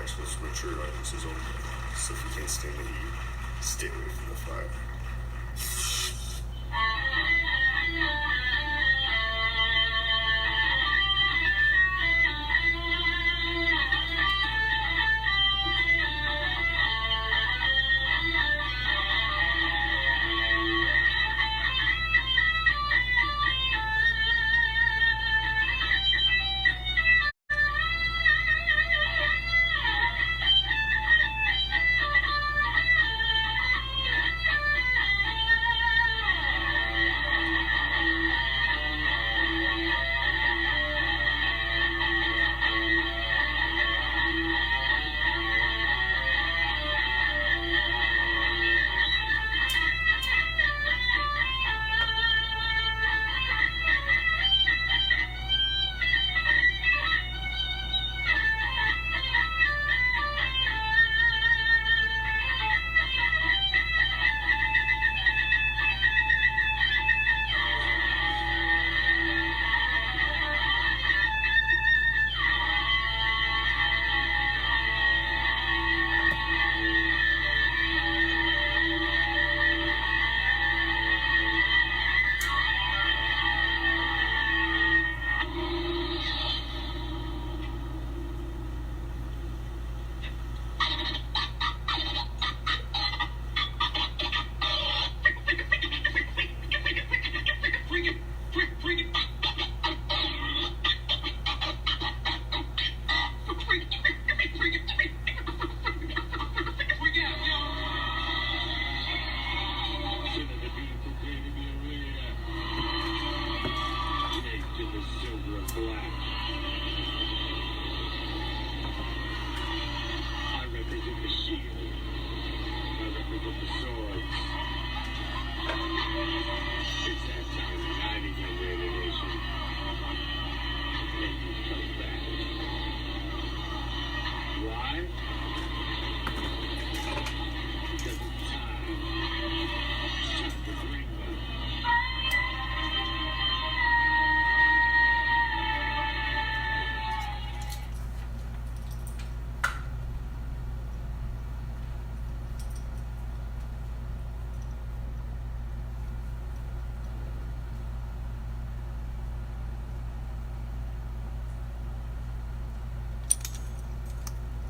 actual switcher items is only. So if you can't stand the heat, stay away from the fire.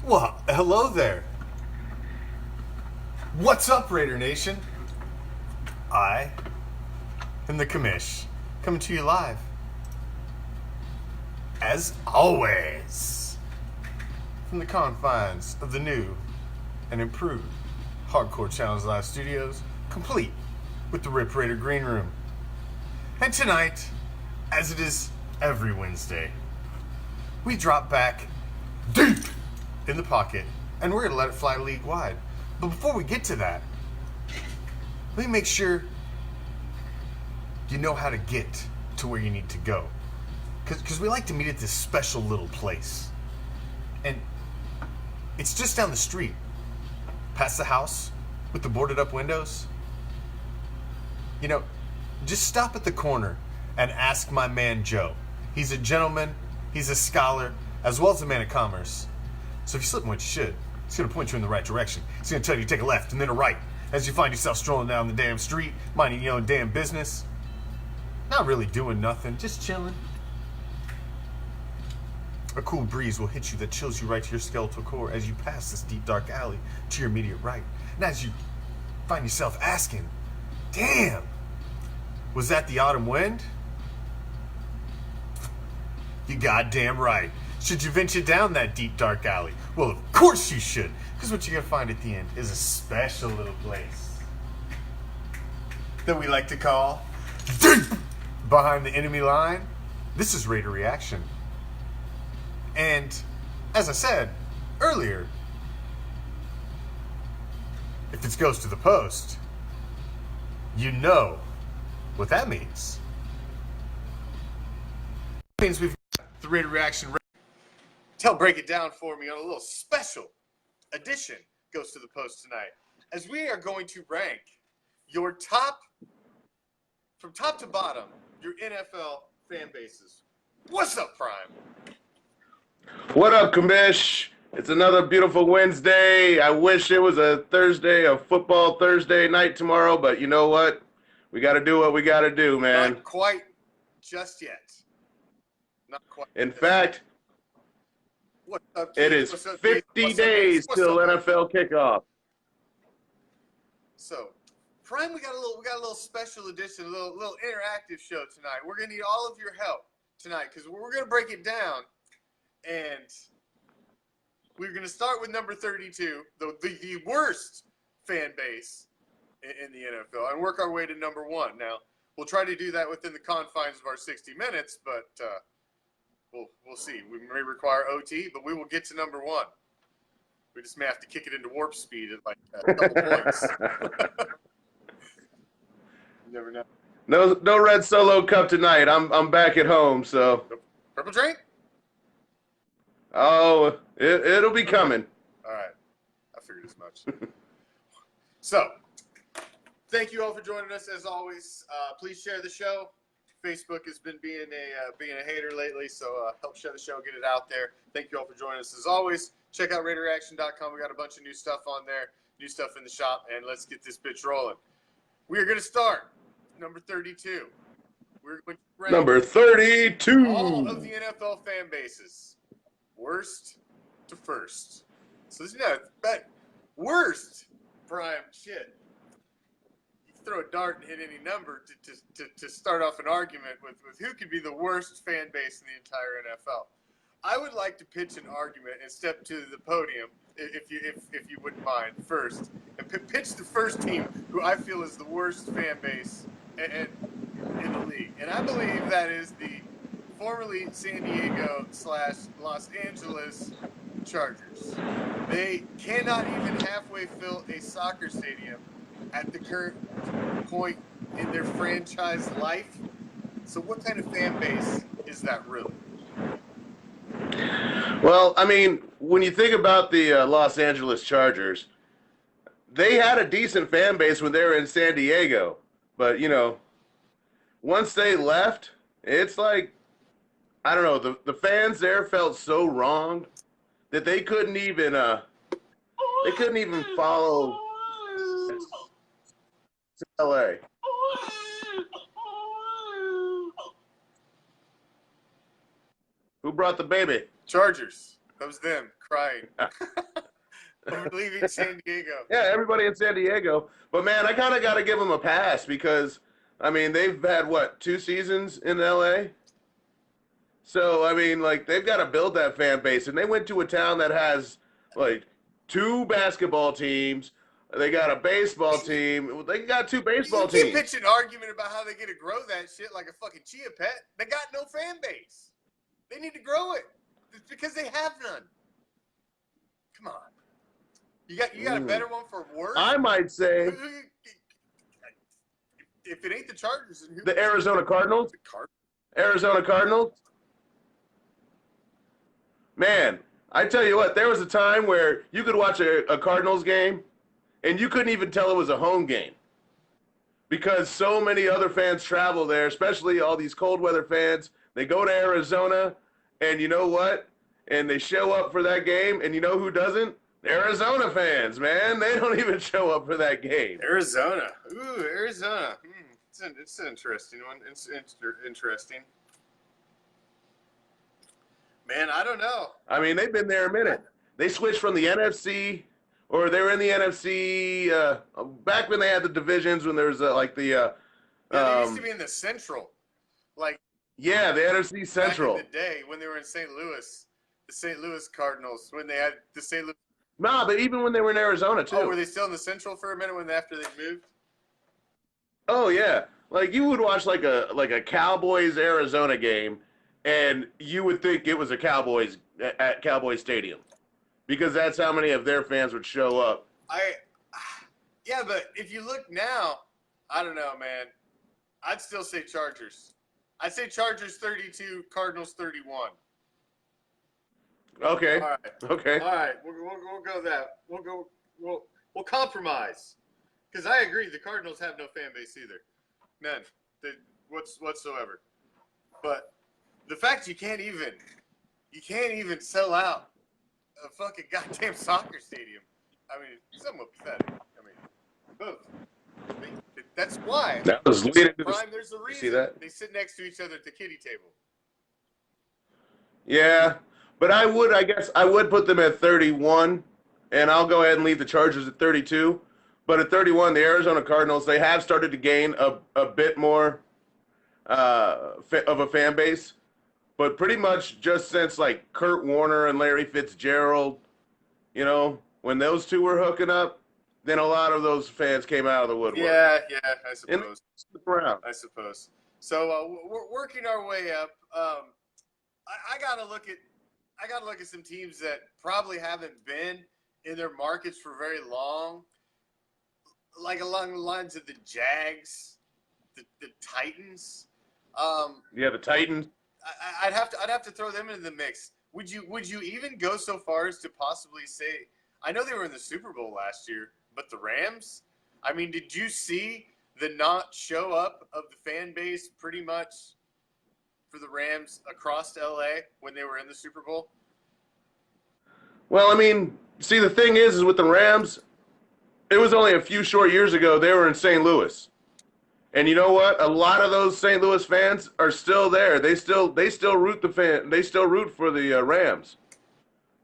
Well, hello there. What's up, Raider Nation? I am the Commish, coming to you live, as always, from the confines of the new and improved Hardcore Challenge Live Studios, complete with the Rip Raider Green Room. And tonight, as it is every Wednesday, we drop back deep in the pocket, and we're going to let it fly league-wide. But before we get to that, let me make sure you know how to get to where you need to go. Because we like to meet at this special little place. And it's just down the street, past the house with the boarded up windows. You know, just stop at the corner and ask my man Joe. He's a gentleman, he's a scholar, as well as a man of commerce. So if you slip what you should, he's going to point you in the right direction. He's going to tell you to take a left and then a right as you find yourself strolling down the damn street, minding your own damn business. Not really doing nothing, just chilling. A cool breeze will hit you that chills you right to your skeletal core as you pass this deep dark alley to your immediate right. And as you find yourself asking, damn, was that the autumn wind? You goddamn right. Should you venture down that deep dark alley? Well, of course you should, because what you're going to find at the end is a special little place that we like to call deep behind the enemy line. This is Raider Reaction. And as I said earlier, if it goes to the post, you know what that means. It means we've got the Raider Reaction. Tell break it down for me on a little special edition goes to the post tonight, as we are going to rank your top, from top to bottom, your NFL fan bases. What's up, Prime? What up, Commish? It's another beautiful Wednesday. I wish it was a Thursday, a football Thursday night tomorrow, but you know what? We got to do what we got to do, man. Not quite just yet. Not quite. In fact, what's up, it Keith? is What's up, 50 Keith? What's up, days Ace? What's till up, NFL kickoff. So, Prime, we got a little special edition, a little interactive show tonight. We're gonna need all of your help tonight because we're gonna break it down, and we're gonna start with number 32, the worst fan base in the NFL, and work our way to number 1. Now, we'll try to do that within the confines of our 60 minutes, but we'll see. We may require OT, but we will get to number 1. We just may have to kick it into warp speed at like a couple points. You never know. No red solo cup tonight. I'm back at home, so. Purple drink? Oh, it'll be coming. All right. I figured as much. So, thank you all for joining us as always. Please share the show. Facebook has been being a hater lately, so help share the show, get it out there. Thank you all for joining us as always. Check out RaiderAction.com. We got a bunch of new stuff on there, new stuff in the shop, and let's get this bitch rolling. We are going to start number 32. We're going to rank Number 32. all of the NFL fan bases, worst to first. So this is worst Prime shit. You can throw a dart and hit any number to start off an argument with who could be the worst fan base in the entire NFL. I would like to pitch an argument and step to the podium, if you wouldn't mind, first, and pitch the first team who I feel is the worst fan base in the league. And I believe that is the formerly San Diego / Los Angeles Chargers. They cannot even halfway fill a soccer stadium at the current point in their franchise life. So what kind of fan base is that really? Well, I mean, when you think about the Los Angeles Chargers, they had a decent fan base when they were in San Diego. But, once they left, it's like, I don't know, the fans there felt so wronged that they couldn't even follow LA. Who brought the baby? Chargers. That was them crying. I'm leaving San Diego. Yeah, everybody in San Diego. But, man, I kind of got to give them a pass because, I mean, they've had, 2 seasons in L.A.? So, I mean, they've got to build that fan base. And they went to a town that has, 2 basketball teams. They got a baseball team. They got 2 baseball teams. You pitch an argument about how they get to grow that shit like a fucking chia pet. They got no fan base. They need to grow it. It's because they have none. Come on. You got a better one for worse? I might say if it ain't the Chargers, then who? the Arizona Cardinals. Arizona Cardinals. Man, I tell you what, there was a time where you could watch a Cardinals game and you couldn't even tell it was a home game because so many other fans travel there, especially all these cold weather fans. They go to Arizona, and you know what? And they show up for that game, and you know who doesn't? Arizona fans, man. They don't even show up for that game. Arizona. Ooh, Arizona. It's an interesting one. It's interesting. Man, I don't know. I mean, they've been there a minute. They switched from the NFC, or they were in the NFC back when they had the divisions, when there was they used to be in the Central. Yeah, the NFC Central. Back in the day when they were in St. Louis, the St. Louis Cardinals, when they had the St. Louis. Nah, but even when they were in Arizona too. Oh, were they still in the Central for a minute after they moved? Oh yeah, you would watch like a Cowboys Arizona game, and you would think it was a Cowboys at Cowboys Stadium, because that's how many of their fans would show up. Yeah, but if you look now, I don't know, man. I'd still say Chargers. I'd say Chargers 32, Cardinals 31. Okay. All right. Okay. All right. We'll go that. We'll compromise. Because I agree, the Cardinals have no fan base either. None. Whatsoever. But the fact you can't even sell out a fucking goddamn soccer stadium. I mean, somewhat pathetic. I mean, both. That's why. That was leading to Prime, there's a reason see that? they sit next to each other at the kiddie table. Yeah, but I guess I would put them at 31, and I'll go ahead and leave the Chargers at 32. But at 31, the Arizona Cardinals, they have started to gain a bit more of a fan base. But pretty much just since like Kurt Warner and Larry Fitzgerald, you know, when those two were hooking up, then a lot of those fans came out of the woodwork. Yeah, I suppose. I suppose. So we're working our way up. I gotta look at some teams that probably haven't been in their markets for very long, like along the lines of the Jags, the Titans. Yeah, the Titans. I'd have to throw them into the mix. Would you even go so far as to possibly say? I know they were in the Super Bowl last year, but the Rams. I mean, did you see the not show up of the fan base pretty much for the Rams across LA when they were in the Super Bowl? Well, I mean, see, the thing is with the Rams, it was only a few short years ago they were in St. Louis. And you know what? A lot of those St. Louis fans are still there. They still root for the Rams.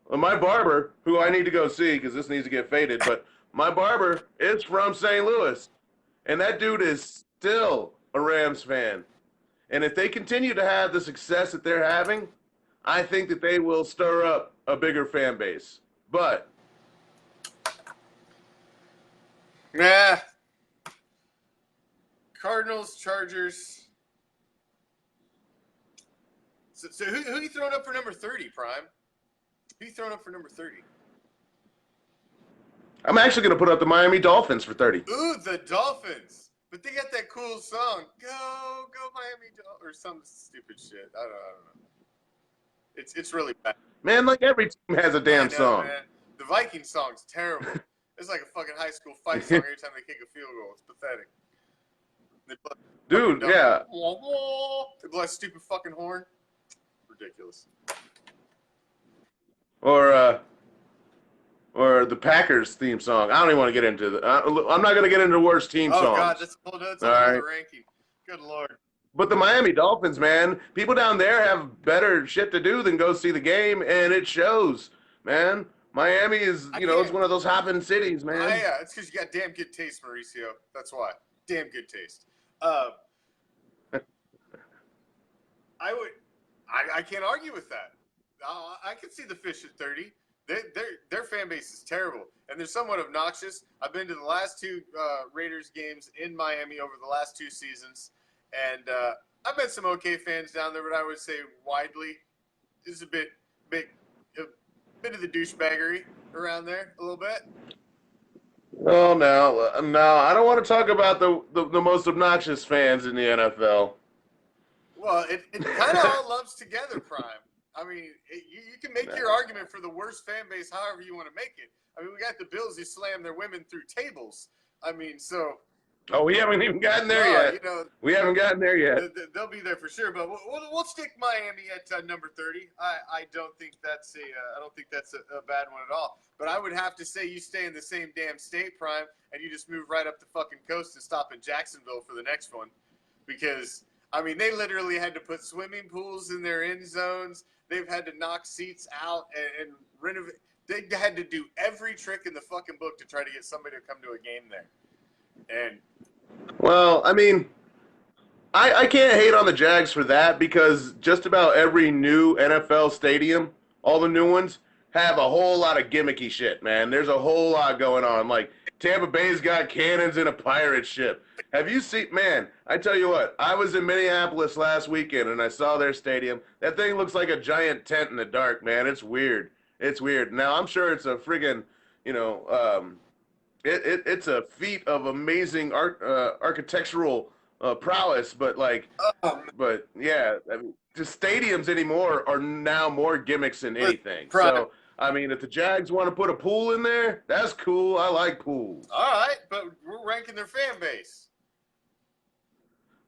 Well, my barber, who I need to go see because this needs to get faded, but my barber is from St. Louis, and that dude is still a Rams fan. And if they continue to have the success that they're having, I think that they will stir up a bigger fan base. But yeah. Cardinals, Chargers. So who you throwing up for number 30, Prime? Who you throwing up for number 30? I'm actually going to put up the Miami Dolphins for 30. Ooh, the Dolphins. But they got that cool song, Go Miami Dolphins, or some stupid shit. I don't know. It's really bad. Man, like every team has a damn song. Man. The Viking song's terrible. It's like a fucking high school fight song every time they kick a field goal. It's pathetic. Dude, yeah. They blow a stupid fucking horn. Ridiculous. Or the Packers theme song. I don't even want to get into I'm not going to get into worst team songs. Oh, God, that's another ranking. Good Lord. But the Miami Dolphins, man, people down there have better shit to do than go see the game, and it shows, man. Miami is, it's one of those hopping cities, man. Yeah, it's because you got damn good taste, Mauricio. That's why. Damn good taste. I can't argue with that. I can see the fish at 30. Their fan base is terrible, and they're somewhat obnoxious. I've been to the last two Raiders games in Miami over the last 2 seasons, and I've met some okay fans down there, but I would say widely is a bit of the douchebaggery around there a little bit. Oh, no, I don't want to talk about the most obnoxious fans in the NFL. Well, it kind of all lumps together, Prime. I mean, you can make your argument for the worst fan base however you want to make it. I mean, we got the Bills who slam their women through tables. I mean, so... Oh, we haven't even gotten there yet. We haven't gotten there yet. They'll be there for sure, but we'll stick Miami at number 30. I don't think that's a bad one at all. But I would have to say you stay in the same damn state, Prime, and you just move right up the fucking coast and stop in Jacksonville for the next one, because I mean they literally had to put swimming pools in their end zones. They've had to knock seats out and renovate. They had to do every trick in the fucking book to try to get somebody to come to a game there. And well, I mean, I can't hate on the Jags for that because just about every new NFL stadium, all the new ones, have a whole lot of gimmicky shit, man. There's a whole lot going on. Like, Tampa Bay's got cannons in a pirate ship. Have you seen, man, I tell you what, I was in Minneapolis last weekend and I saw their stadium. That thing looks like a giant tent in the dark, man. It's weird. It's weird. Now, I'm sure it's a friggin', it's a feat of amazing architectural prowess, but yeah, I mean, the stadiums anymore are now more gimmicks than anything. So, I mean, if the Jags want to put a pool in there, that's cool. I like pools. All right, but we're ranking their fan base.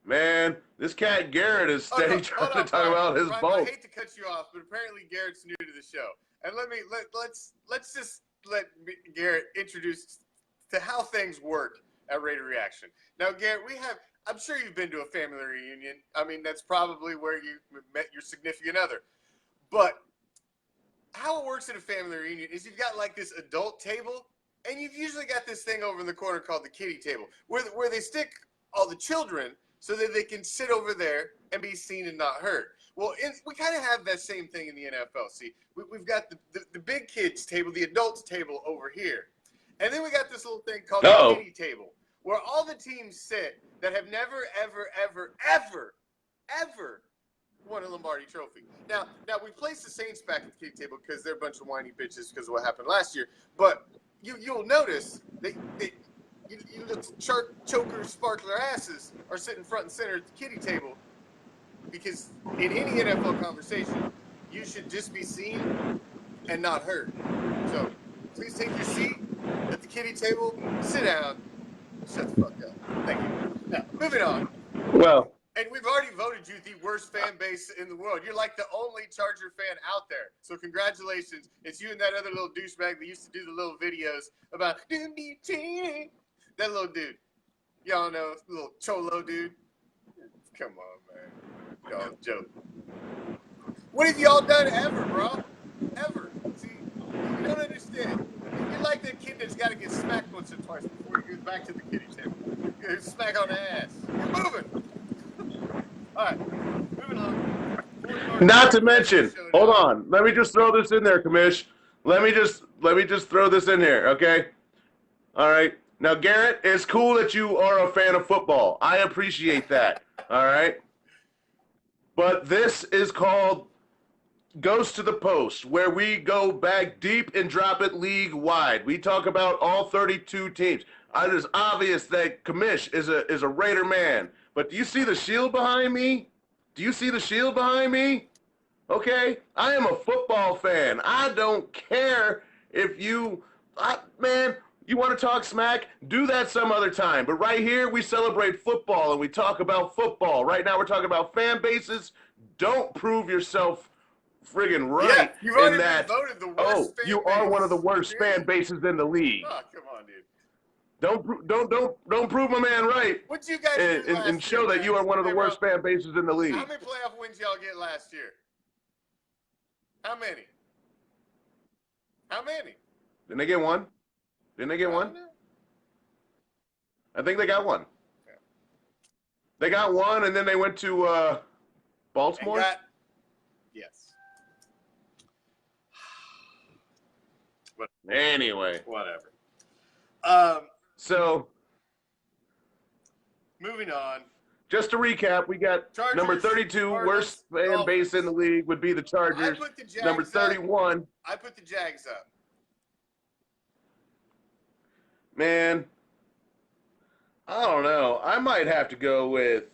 Man, this cat Garrett is steady trying to talk about his boat. I hate to cut you off, but apparently Garrett's new to the show. And let's just let Garrett introduce to how things work at Raider Reaction. Now, Garrett, I'm sure you've been to a family reunion. I mean, that's probably where you met your significant other. But how it works at a family reunion is you've got like this adult table, and you've usually got this thing over in the corner called the kiddie table, where they stick all the children so that they can sit over there and be seen and not heard. Well, we kind of have that same thing in the NFL. See, we've got the big kids table, the adults table over here. And then we got this little thing called the kiddie table, where all the teams sit that have never, ever, ever, ever, ever won a Lombardi trophy. Now we placed the Saints back at the kiddie table because they're a bunch of whiny bitches because of what happened last year. But you'll notice that you little choker sparkler asses are sitting front and center at the kiddie table, because in any NFL conversation, you should just be seen and not heard. So please take your seat at the kiddie table, sit down, shut the fuck up. Thank you. Now, moving on. Well, and we've already voted you the worst fan base in the world. You're like the only Charger fan out there. So congratulations. It's you and that other little douchebag that used to do the little videos about that little dude. Y'all know, little cholo dude. Come on, man. Y'all joke. What have y'all done ever, bro? Ever. See, you don't understand. You're like that kid that's got to get smacked once or twice before he goes back to the kiddie table. Smack on the ass. You're moving. All right, moving on. Not to mention, hold on. Let me just throw this in there, Commish. Let me just throw this in here, okay? All right. Now, Garrett, it's cool that you are a fan of football. I appreciate that. All right. But this is called Ghost to the Post, where we go back deep and drop it league wide. We talk about all 32 teams. It is obvious that Commish is a Raider man. But do you see the shield behind me? Do you see the shield behind me? Okay? I am a football fan. I don't care if you, man, you want to talk smack? Do that some other time. But right here, we celebrate football and we talk about football. Right now, we're talking about fan bases. Don't prove yourself friggin' right you've already in that, been voted the worst fan you base. are one of the worst fan bases in the league. Oh, come on, dude. Don't prove my man right. What you guys do last and show year, that you are one of the worst fan bases in the league. How many playoff wins y'all get last year? How many? How many? Didn't they get one? Didn't they get one? I think they got one. Yeah. They got one, and then they went to Baltimore. Yes. Anyway. Whatever. So, moving on. just to recap, we got Chargers, number 32, worst fan base in the league would be the Chargers. I put the Jags number 31. I put the Jags up. Man, I don't know. I might have to go with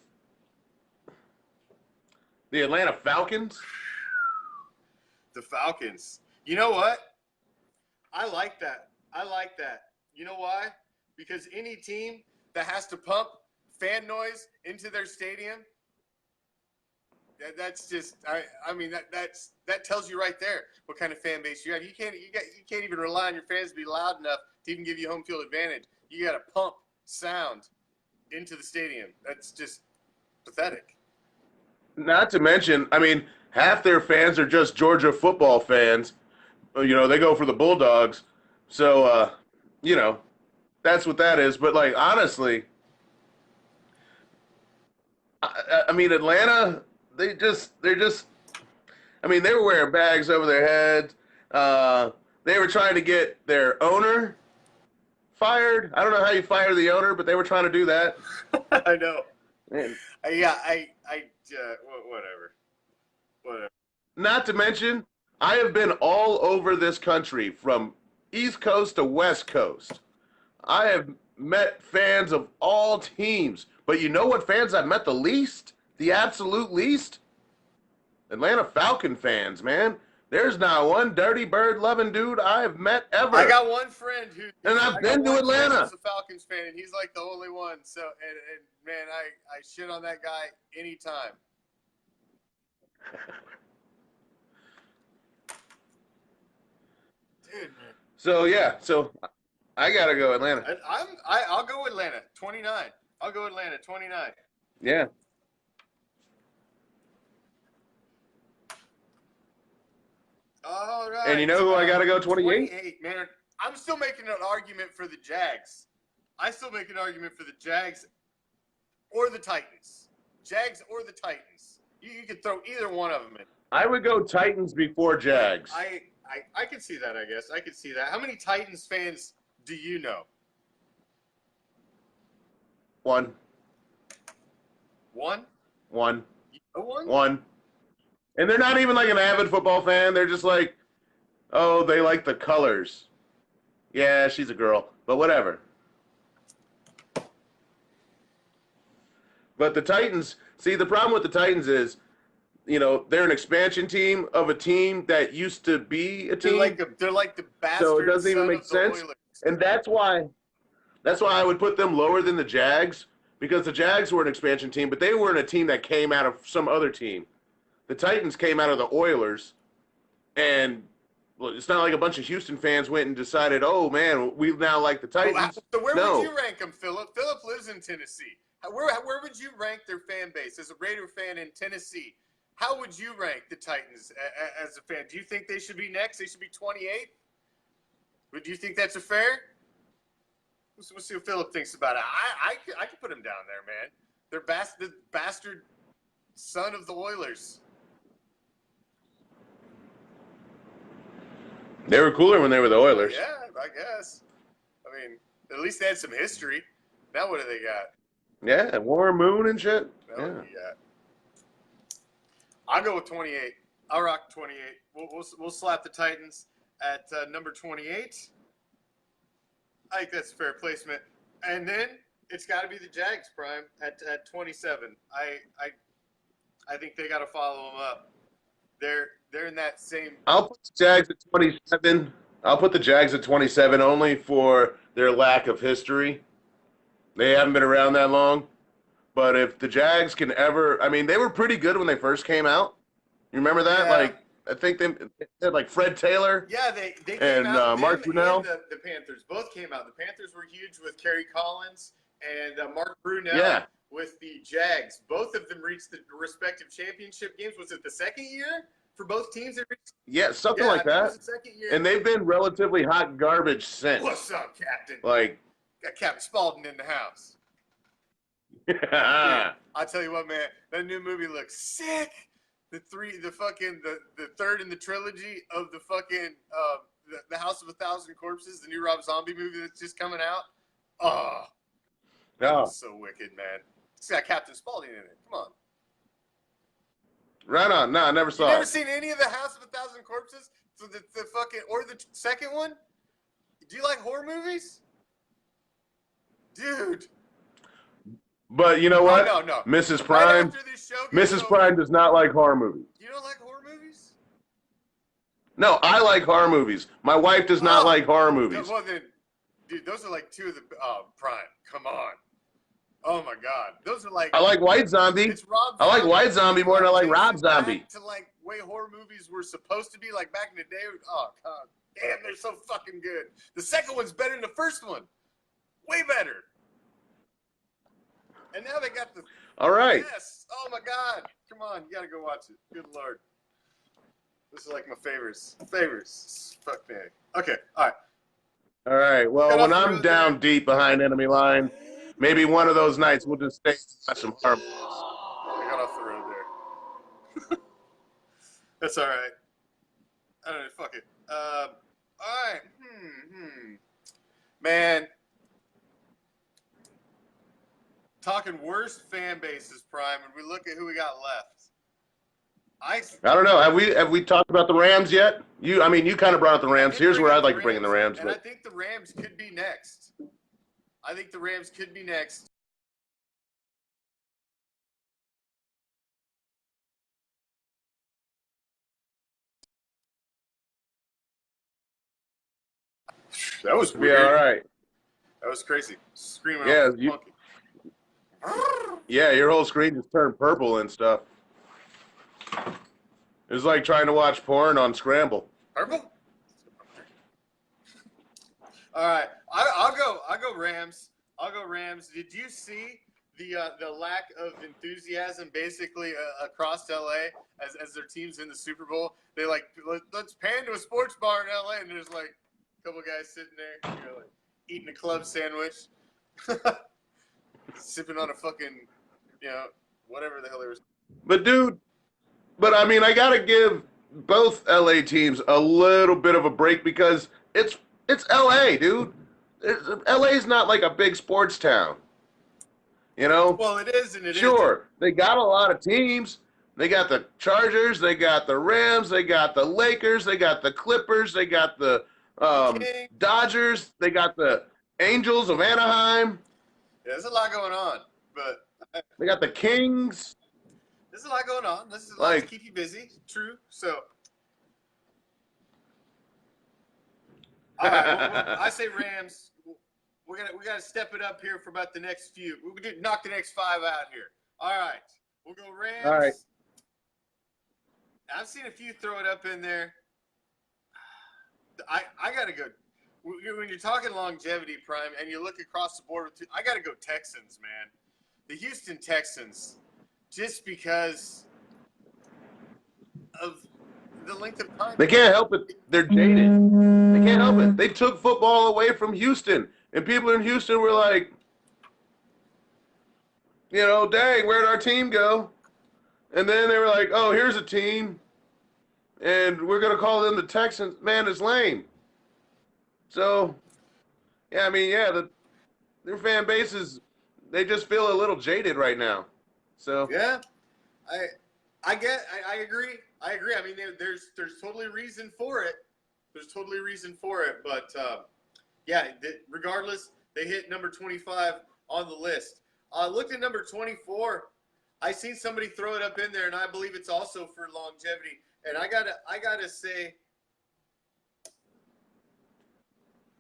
the Atlanta Falcons. The Falcons. You know what? I like that. You know why? Because any team that has to pump fan noise into their stadium, that's just that tells you right there what kind of fan base you have. You can't even rely on your fans to be loud enough to even give you home field advantage. You got to pump sound into the stadium. That's just pathetic. Not to mention, I mean, half their fans are just Georgia football fans. You know, they go for the Bulldogs. So, you know, that's what that is. But, like, honestly, I mean, Atlanta, they're just, I mean, they were wearing bags over their heads. They were trying to get their owner fired. I don't know how you fire the owner, but they were trying to do that. I know. Man. Whatever. Not to mention, I have been all over this country from East Coast to West Coast. I have met fans of all teams. But you know what fans I've met the least? The absolute least? Atlanta Falcon fans, man. There's not one dirty bird loving dude I have met ever. I got one friend who, and I've been to Atlanta. He's a Falcons fan, and he's like the only one. So, and man, I shit on that guy anytime. So yeah, so I gotta go Atlanta. I'll go Atlanta 29. I'll go Atlanta 29. Yeah. All right. And you know who I gotta go 28? 28, man. I'm still making an argument for the Jags. I still make an argument for the Jags or the Titans. Jags or the Titans. You could throw either one of them in. I would go Titans before Jags. I can see that, I guess. I can see that. How many Titans fans do you know? One. One? One. You know one? One. And they're not even like an avid football fan. They're just like, oh, they like the colors. Yeah, she's a girl, but whatever. But the Titans, see, the problem with the Titans is, you know, they're an expansion team of a team that used to be a team. They're like the bastard. So it doesn't even son make of the sense. Oilers. And that's why I would put them lower than the Jags, because the Jags were an expansion team, but they weren't a team that came out of some other team. The Titans came out of the Oilers, and well, it's not like a bunch of Houston fans went and decided, oh, man, we now like the Titans. So where No. would you rank them, Philip? Philip lives in Tennessee. Where would you rank their fan base as a Raider fan in Tennessee? How would you rank the Titans as a fan? Do you think they should be next? They should be 28? Do you think that's a fair? We'll see what Philip thinks about it. I could put them down there, man. They're the bastard son of the Oilers. They were cooler when they were the Oilers. Yeah, I guess. I mean, at least they had some history. Now what do they got? Yeah, Warren Moon and shit. Now Yeah. what do you got? I'll go with 28. I'll rock 28. We'll slap the Titans at number 28. I think that's a fair placement. And then it's got to be the Jags, Prime, at 27. I think they got to follow them up. They're in that same. I'll put the Jags at 27. I'll put the Jags at 27 only for their lack of history. They haven't been around that long. But if the Jags can ever, I mean, they were pretty good when they first came out. You remember that? Yeah. Like, I think they had like Fred Taylor. Yeah, they came And, out. Mark them Brunell. and the Panthers both came out. The Panthers were huge with Kerry Collins and Mark Brunell Yeah. with the Jags. Both of them reached the respective championship games. Was it the second year for both teams? Yeah, something Yeah, like I think it was that. the second year. And they've been relatively hot garbage since. What's up, Captain? Like, Got Captain Spaulding in the house. yeah. I'll tell you what, man. That new movie looks sick. The third in the trilogy of the fucking the House of a Thousand Corpses, the new Rob Zombie movie that's just coming out. Oh, No. so wicked, man. It's got Captain Spaulding in it. Come on. Right on. No, I never You saw never it. seen any of the House of a Thousand Corpses? So the fucking or the second one? Do you like horror movies, dude? But you know what? No. Mrs. Right Prime, after this show gets Mrs. over- Prime does not like horror movies. You don't like horror movies? No, I like horror movies. My wife does not Oh. like horror No, movies. well then, dude, those are like two of the Prime. Come on. Oh my God, those are like. I like White Zombie. It's Rob. I like Zombie. White Zombie more than I like Takes Rob it back Zombie. To like way horror movies were supposed to be, like back in the day. Oh God, damn, they're so fucking good. The second one's better than the first one. Way better. And now they got the. All right. Yes. Oh my God. Come on, you gotta go watch it. Good Lord. This is like my favorites. Fuck me. Okay. All right. All right. Well, Cut when off the I'm road down there. deep behind enemy line, maybe one of those nights we'll just stay and watch some horror movies. I got off the road there. That's all right. I don't know. Fuck it. All right. Man. Talking worst fan bases, Prime, and we look at who we got left. I don't know. Have we talked about the Rams yet? You kind of brought up the Rams. Here's where I'd like to bring in the Rams. And I But think the Rams could be next. That was be weird. all right. That was crazy. Screaming Yeah, off the monkey. Yeah, your whole screen just turned purple and stuff. It was like trying to watch porn on Scramble. Purple? All right, I'll go Rams. I'll go Rams. Did you see the lack of enthusiasm basically across LA as their teams in the Super Bowl? They like let's pan to a sports bar in LA, and there's like a couple guys sitting there, like eating a club sandwich, sipping on a fucking whatever the hell they were. But dude, I mean, I gotta give both LA teams a little bit of a break because it's LA, dude. LA's not like a big sports town, you know. Well, it is, and it Sure, they got a lot of teams. They got the Chargers, they got the Rams, they got the Lakers, they got the Clippers, they got the Dodgers, they got the Angels of Anaheim. Yeah, there's a lot going on, but they got the Kings. There's a lot going on. This is a lot to keep you busy. True. So, all right, well, I say Rams. We gotta step it up here for about the next few. We did knock the next 5 out here. All right, we'll go Rams. All right. I've seen a few throw it up in there. I gotta go. When you're talking longevity, Prime, and you look across the board, I gotta go Texans, man. The Houston Texans. Just because of the length of time. They can't help it. They're jaded. They can't help it. They took football away from Houston. And people in Houston were like, dang, where'd our team go? And then they were like, oh, here's a team. And we're going to call them the Texans. Man, it's lame. So, yeah, I mean, their fan bases, they just feel a little jaded right now. So yeah, I agree. I agree. I mean, there's totally reason for it. There's totally reason for it. But regardless, they hit number 25 on the list. Looked at number 24. I seen somebody throw it up in there, and I believe it's also for longevity. And I gotta say,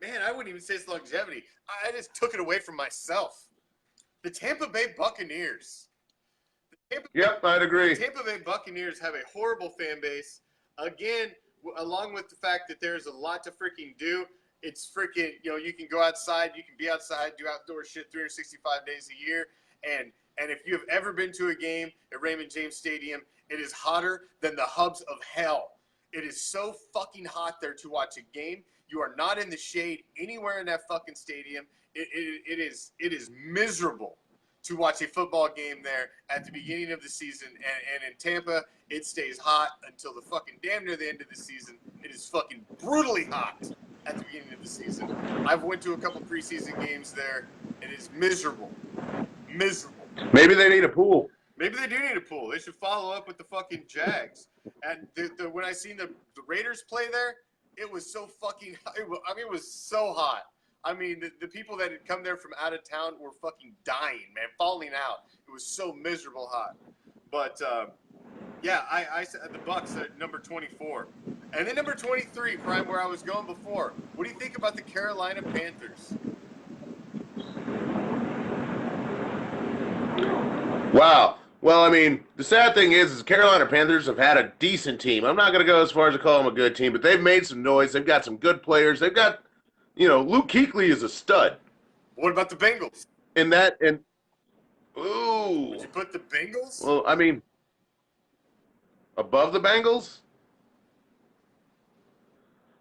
man, I wouldn't even say it's longevity. I just took it away from myself. The Tampa Bay Buccaneers. I'd agree. The Tampa Bay Buccaneers have a horrible fan base. Again, along with the fact that there's a lot to freaking do. It's freaking, you can go outside, you can be outside, do outdoor shit 365 days a year. And if you have ever been to a game at Raymond James Stadium, it is hotter than the hubs of hell. It is so fucking hot there to watch a game. You are not in the shade anywhere in that fucking stadium. It is miserable to watch a football game there at the beginning of the season. And in Tampa, it stays hot until the fucking damn near the end of the season. It is fucking brutally hot at the beginning of the season. I've went to a couple preseason games there. It is miserable. Miserable. Maybe they need a pool. Maybe they do need a pool. They should follow up with the fucking Jags. And when I seen the Raiders play there, it was so fucking – it was so hot. I mean, the people that had come there from out of town were fucking dying, man, falling out. It was so miserable hot. But, I said the Bucs at number 24. And then number 23, Prime, where I was going before. What do you think about the Carolina Panthers? Wow. Well, I mean, the sad thing is Carolina Panthers have had a decent team. I'm not going to go as far as to call them a good team, but they've made some noise. They've got some good players. They've got, Luke Kuechly is a stud. What about the Bengals? Ooh. Would you put the Bengals? Well, I mean, above the Bengals?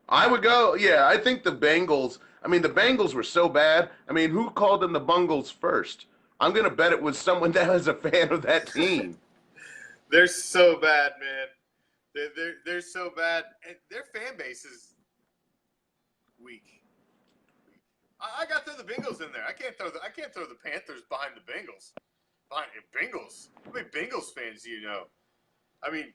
I would go, I think the Bengals, the Bengals were so bad. I mean, who called them the Bungles first? I'm going to bet it was someone that was a fan of that team. They're so bad, man. They're so bad. And their fan base is weak. I got to throw the Bengals in there. I can't throw the Panthers behind the Bengals. Behind the Bengals. How many Bengals fans do you know? I mean,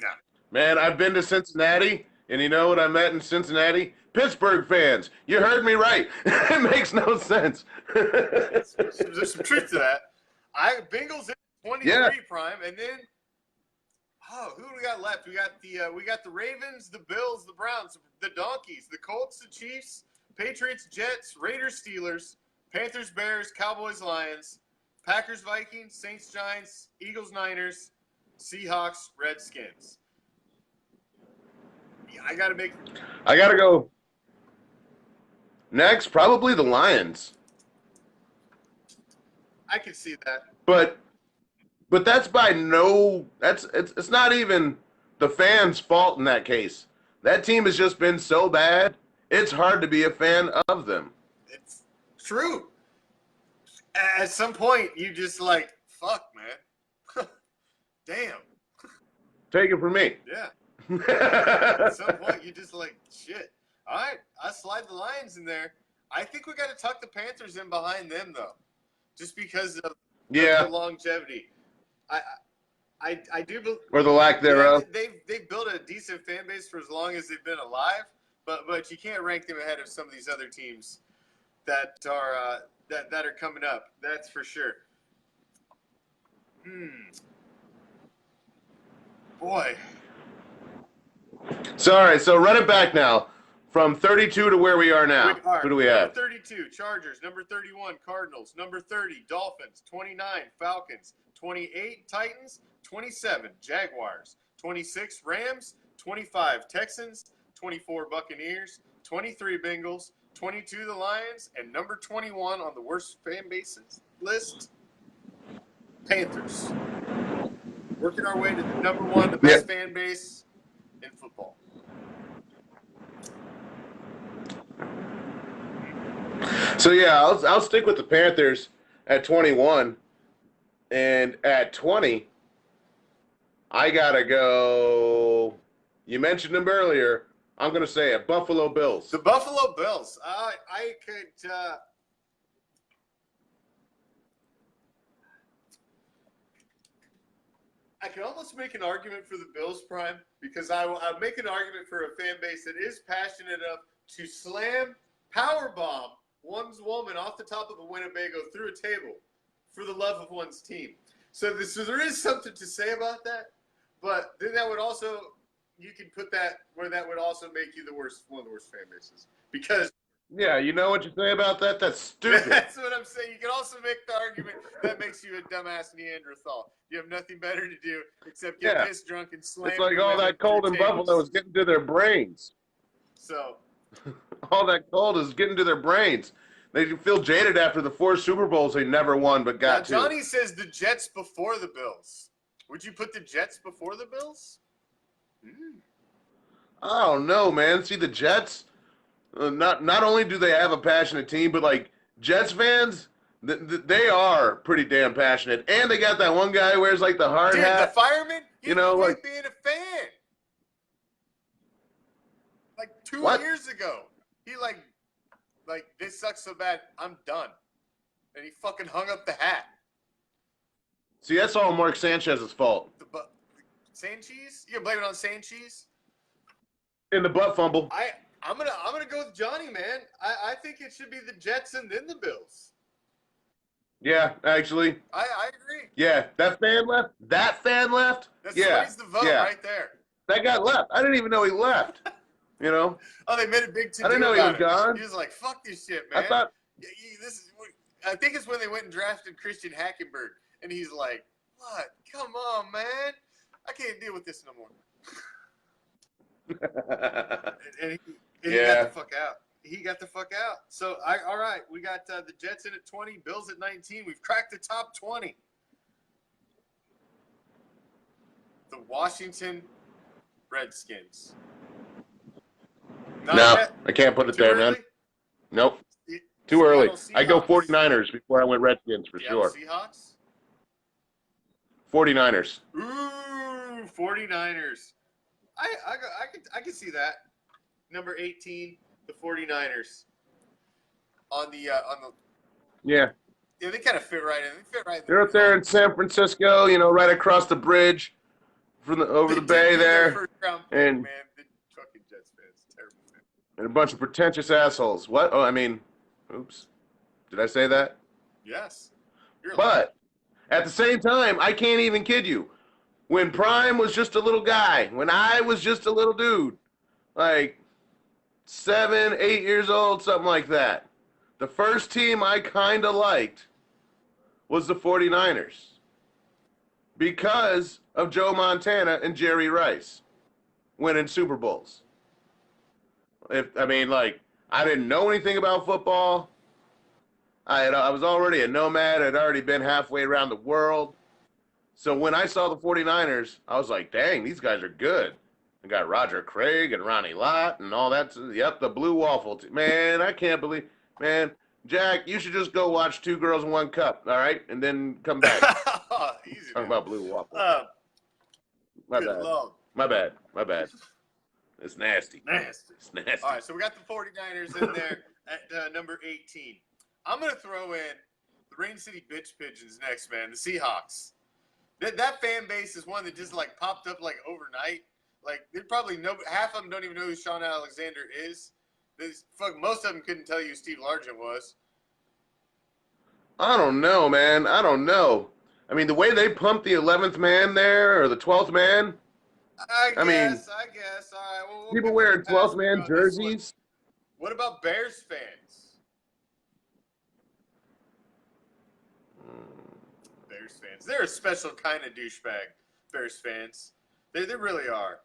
nah. Man, I've been to Cincinnati, and you know what I met in Cincinnati? Pittsburgh fans. You heard me right. It makes no sense. There's some truth to that. Bengals in 23 Prime, and then who do we got left? We got the Ravens, the Bills, the Browns, the Donkeys, the Colts, the Chiefs, Patriots, Jets, Raiders, Steelers, Panthers, Bears, Cowboys, Lions, Packers, Vikings, Saints, Giants, Eagles, Niners, Seahawks, Redskins. I got to make. I got to go next, probably the Lions. I can see that. But that's by no it's not even the fans' fault in that case. That team has just been so bad. It's hard to be a fan of them. It's true. At some point, you just like, fuck, man. Damn. Take it from me. Yeah. At some point, you just like, shit. All right, I slide the Lions in there. I think we got to tuck the Panthers in behind them, though, just because of the longevity. I do believe, or the lack thereof. They've built a decent fan base for as long as they've been alive, but you can't rank them ahead of some of these other teams that are that are coming up. That's for sure. Boy. Sorry, so run it back now. From 32 to where we are now. Who do we have? Number 32, Chargers. Number 31, Cardinals. Number 30, Dolphins. 29, Falcons. 28, Titans. 27, Jaguars. 26, Rams. 25, Texans. 24, Buccaneers. 23, Bengals. 22, the Lions. And number 21 on the worst fan bases list, Panthers. Working our way to the number one, the best fan base in football. So yeah, I'll stick with the Panthers at 21, and at 20, I gotta go. You mentioned them earlier. I'm gonna say it. Buffalo Bills. The Buffalo Bills. I could. I could almost make an argument for the Bills, Prime, because I'll make an argument for a fan base that is passionate enough to slam, powerbomb one's woman off the top of a Winnebago through a table for the love of one's team. So there is something to say about that, but then that would also, you can put that where that would also make you one of the worst fan bases. Because yeah, you know what you say about that? That's stupid. That's what I'm saying. You can also make the argument that makes you a dumbass Neanderthal. You have nothing better to do except get pissed drunk and slam. It's like all that cold in Buffalo is getting to their brains. So all that cold is getting to their brains. They feel jaded after the 4 Super Bowls they never won but got to. Johnny says the Jets before the Bills. Would you put the Jets before the Bills? I don't know, man. See, the Jets, not only do they have a passionate team, but like Jets fans, they are pretty damn passionate. And they got that one guy who wears like the hard hat. The fireman? You know, like being a fan. Like 2 years ago, he like this sucks so bad, I'm done, and he fucking hung up the hat. See, that's all Mark Sanchez's fault. Sanchez? You gonna blame it on Sanchez? In the butt fumble. I'm gonna go with Johnny, man. I think it should be the Jets and then the Bills. Yeah, actually. I agree. Yeah, that fan left. That's the vote right there. That guy left. I didn't even know he left. You know? Oh, they made a big to-do I didn't know he was gone. He was like, "Fuck this shit, man." I think it's when they went and drafted Christian Hackenberg, and he's like, "What? Come on, man! I can't deal with this no more." and he got the fuck out. He got the fuck out. So, all right, we got the Jets in at 20, Bills at 19. We've cracked the top 20. The Washington Redskins. I can't put it there, man. Nope. Too early. I go 49ers before I went Redskins for sure. Seahawks? 49ers. Ooh, 49ers. I can see that. Number 18, the 49ers. Yeah, they kind of fit right in. They fit right in. They're up there in San Francisco, right across the bridge from over the bay there. First round pick, and man, the fucking Jets fans, terrible man. And a bunch of pretentious assholes. What? Oh, I mean, oops. Did I say that? Yes. But at the same time, I can't even kid you. When Prime was just a little guy, when I was just a little dude, like 7, 8 years old, something like that, the first team I kind of liked was the 49ers because of Joe Montana and Jerry Rice winning Super Bowls. I didn't know anything about football. I was already a nomad. I'd already been halfway around the world. So when I saw the 49ers, I was like, dang, these guys are good. I got Roger Craig and Ronnie Lott and all that. Yep, the Blue Waffle. Man, I can't believe. Man, Jack, you should just go watch Two Girls, One Cup, all right? And then come back. Easy, Talking about Blue Waffle. My good bad. Lord. My bad. It's nasty. It's nasty. All right, so we got the 49ers in there at number 18. I'm going to throw in the Rain City Bitch Pigeons next, man, the Seahawks. That fan base is one that just, like, popped up, like, overnight. Like, they probably know – half of them don't even know who Sean Alexander is. Most of them couldn't tell you who Steve Largent was. I don't know, man. I don't know. I mean, the way they pumped the 11th man there or the 12th man. I guess. All right. We'll people wearing 12th man jerseys. What about Bears fans? Bears fans. They're a special kind of douchebag, Bears fans. They really are.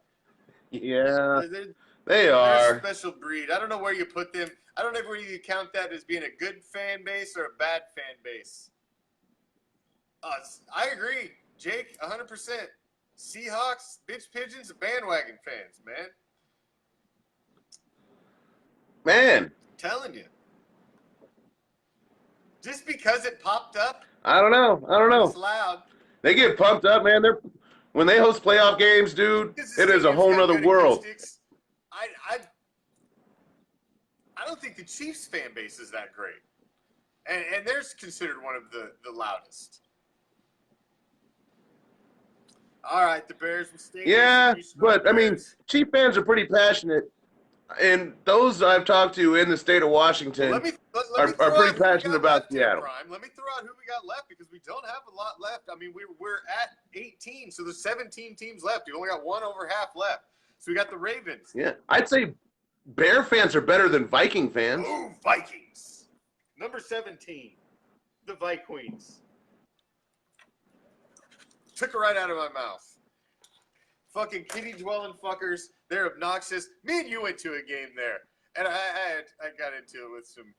Yeah, they They're are. a special breed. I don't know where you put them. I don't know where you count that as being a good fan base or a bad fan base. I agree, Jake, 100%. Seahawks, bitch pigeons, and bandwagon fans, man. Man. I'm telling you. Just because it popped up. I don't know. It's loud. They get pumped up, man. When they host playoff games, dude, it is a whole nother world. I don't think the Chiefs fan base is that great. And they're considered one of the loudest. All right, the Bears mistake. Yeah, but I mean, Chief fans are pretty passionate, and those I've talked to in the state of Washington are pretty passionate about Seattle. Let me throw out who we got left because we don't have a lot left. I mean, we're at 18, so there's 17 teams left. We've only got one over half left. So we got the Ravens. Yeah, I'd say Bear fans are better than Viking fans. Ooh, Vikings. Number 17, the Vikings. Took it right out of my mouth. Fucking kitty-dwelling fuckers. They're obnoxious. Me and you went to a game there, and I got into it with some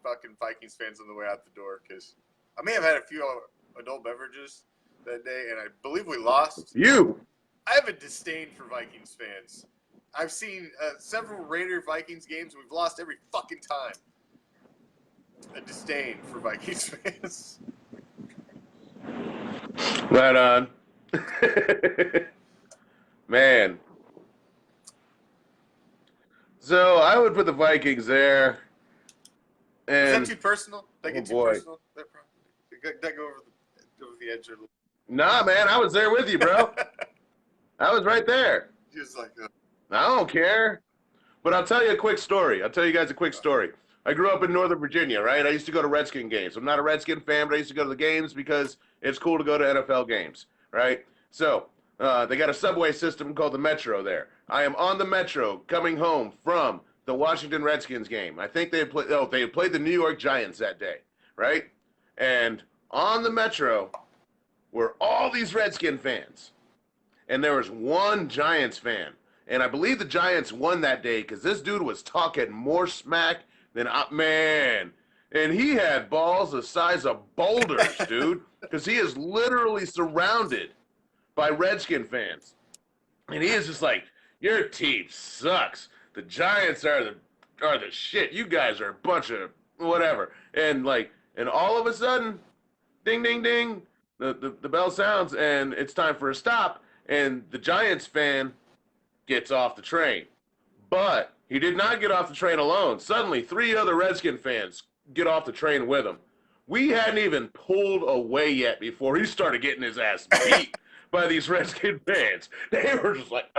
fucking Vikings fans on the way out the door because I may have had a few adult beverages that day, and I believe we lost. I have a disdain for Vikings fans. I've seen several Raider Vikings games. We've lost every fucking time. A disdain for Vikings fans. Right on. Man. So I would put the Vikings there. And, is that too personal? Did I get too personal? Did that go over the edge a little? Nah, man, I was there with you, bro. I was right there. Just like I don't care. But I'll tell you a quick story. I'll tell you guys a quick story. I grew up in Northern Virginia, right? I used to go to Redskin games. I'm not a Redskin fan, but I used to go to the games because it's cool to go to NFL games, right? So they got a subway system called the Metro there. I am on the Metro coming home from the Washington Redskins game. I think they had played the New York Giants that day, right? And on the Metro were all these Redskin fans. And there was one Giants fan. And I believe the Giants won that day because this dude was talking more smack than man. And he had balls the size of boulders, dude, because he is literally surrounded by Redskin fans. And he is just like, your team sucks. The Giants are the shit. You guys are a bunch of whatever. And all of a sudden, ding, ding, ding, the bell sounds, and it's time for a stop. And the Giants fan gets off the train. But he did not get off the train alone. Suddenly, 3 other Redskin fans get off the train with him. We hadn't even pulled away yet before he started getting his ass beat by these Redskin fans. They were just like,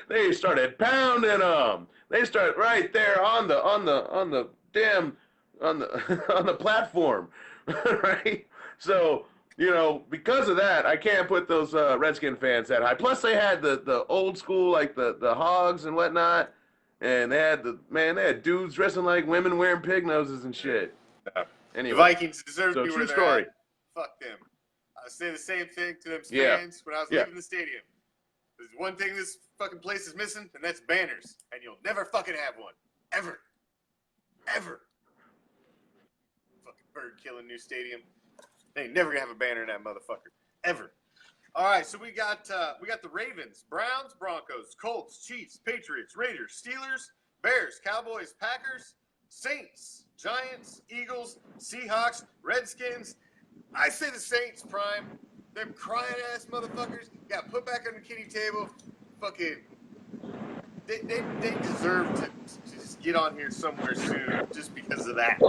They started pounding him. They started right there on the platform, right? So, because of that, I can't put those Redskin fans that high. Plus, they had the old school, like the hogs and whatnot. And they had dudes dressing like women wearing pig noses and shit. Anyway, the Vikings deserve to be where they're story. at. Fuck them. I say the same thing to them fans when I was leaving the stadium. There's one thing this fucking place is missing, and that's banners. And you'll never fucking have one. Ever. Ever. Fucking bird-killing new stadium. They ain't never gonna have a banner in that motherfucker. Ever. All right, so we got the Ravens, Browns, Broncos, Colts, Chiefs, Patriots, Raiders, Steelers, Bears, Cowboys, Packers, Saints, Giants, Eagles, Seahawks, Redskins. I say the Saints, Prime. Them crying ass motherfuckers got put back on the kitty table. Fucking, they deserve to just get on here somewhere soon just because of that.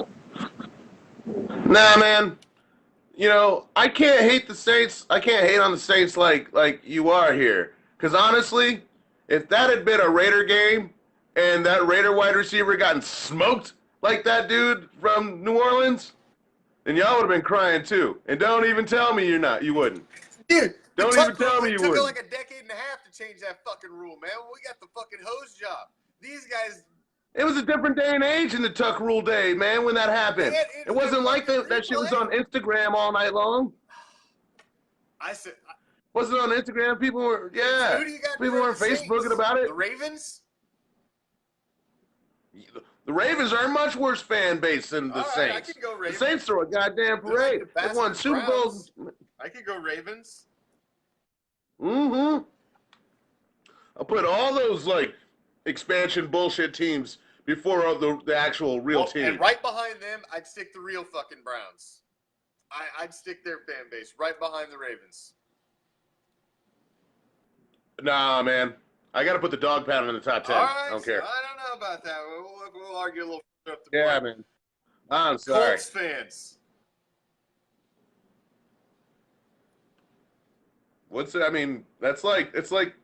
Nah, man. You know, I can't hate the Saints. I can't hate on the Saints like you are here. Because honestly, if that had been a Raider game and that Raider wide receiver gotten smoked like that dude from New Orleans, then y'all would have been crying too. And don't even tell me you wouldn't. Dude, don't even tell me you wouldn't. It took like a decade and a half to change that fucking rule, man. We got the fucking hose job. These guys. It was a different day and age in the Tuck Rule day, man, when that happened. It wasn't like that shit was on Instagram all night long. I said. Was it on Instagram? People were, yeah. Who do you got? People were Facebooking about it. The Ravens? The Ravens are a much worse fan base than the Saints. I can go Ravens. The Saints throw a goddamn parade. They won Super Bowls. I could go Ravens. Mm-hmm. I'll put all those, like, expansion bullshit teams before the actual real team. And right behind them, I'd stick the real fucking Browns. I'd stick their fan base right behind the Ravens. Nah, man. I got to put the dog pound in the top 10. All right, I don't care. I don't know about that. We'll argue a little further up the Yeah, board. man. I'm sorry. Colts fans. I mean, it's like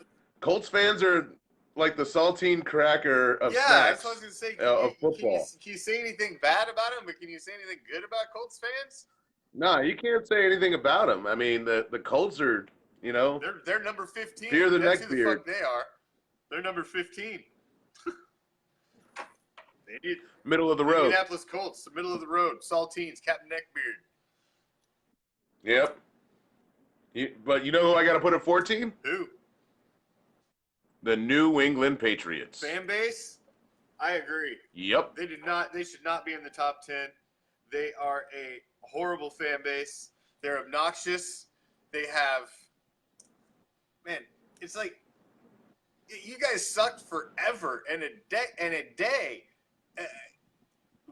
Colts fans are like the saltine cracker of snacks. Yeah, that's what I was going to say. Of football. Can you say anything bad about them, but can you say anything good about Colts fans? No, you can't say anything about them. I mean, the Colts are, you know. They're number 15. Fear the That's neck who beard. The fuck they are. They're number 15. Middle of the road. Indianapolis Colts, the middle of the road. Saltines, Captain Neckbeard. Yep. But you know who I got to put at 14? Who? The New England Patriots. Fan base? I agree. Yep. They should not be in the top 10. They are a horrible fan base. They're obnoxious. They have, man, it's like you guys sucked forever and a day.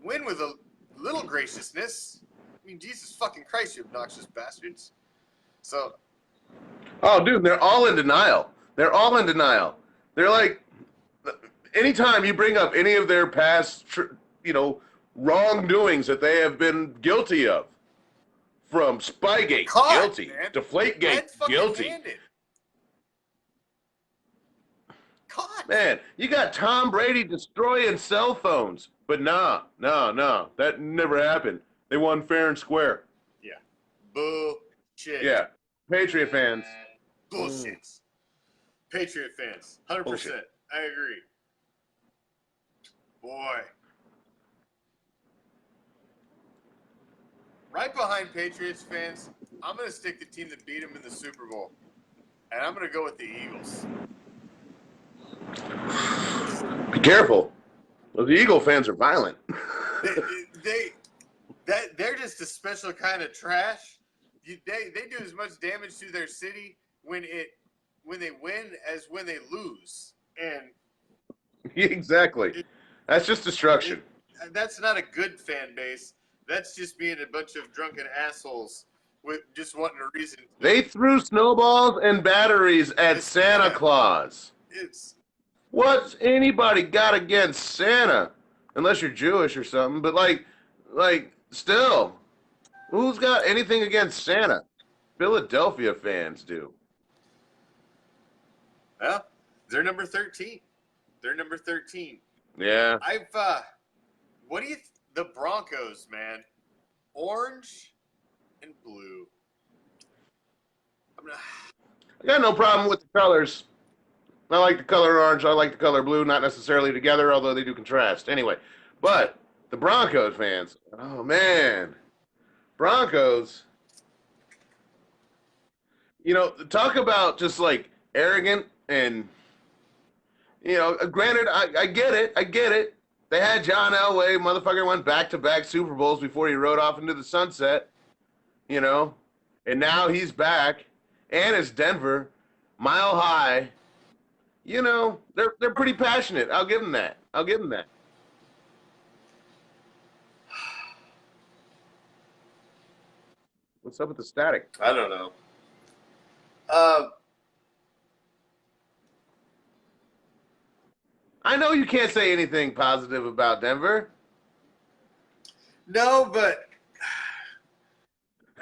Win with a little graciousness. I mean, Jesus fucking Christ, you obnoxious bastards. So. Oh, dude, they're all in denial. They're all in denial. They're like, anytime you bring up any of their past, wrongdoings that they have been guilty of, from Spygate, guilty, man. Deflategate, guilty. Handed. Caught. Man, you got Tom Brady destroying cell phones, but no, that never happened. They won fair and square. Yeah. Bullshit. Yeah. Patriot fans. Bullshit. Patriot fans. 100%. Bullshit. I agree. Boy. Right behind Patriots fans, I'm going to stick the team that beat them in the Super Bowl. And I'm going to go with the Eagles. Be careful. Well, the Eagle fans are violent. They're just a special kind of trash. They do as much damage to their city when they win as when they lose. And exactly. That's just destruction. That's not a good fan base. That's just being a bunch of drunken assholes with just wanting a reason. They threw snowballs and batteries at Santa Claus. What's anybody got against Santa? Unless you're Jewish or something. But like still, who's got anything against Santa? Philadelphia fans do. Well, they're number 13. They're number 13. Yeah. What do you the Broncos, man? Orange and blue. I got no problem with the colors. I like the color orange. I like the color blue. Not necessarily together, although they do contrast. Anyway, but the Broncos fans, oh, man. Broncos, talk about just, like, arrogant And, you know, granted, I get it. I get it. They had John Elway. Motherfucker went back-to-back Super Bowls before he rode off into the sunset, you know. And now he's back. And it's Denver, mile high. You know, they're pretty passionate. I'll give them that. I'll give them that. What's up with the static? I don't know. I know you can't say anything positive about Denver. No, but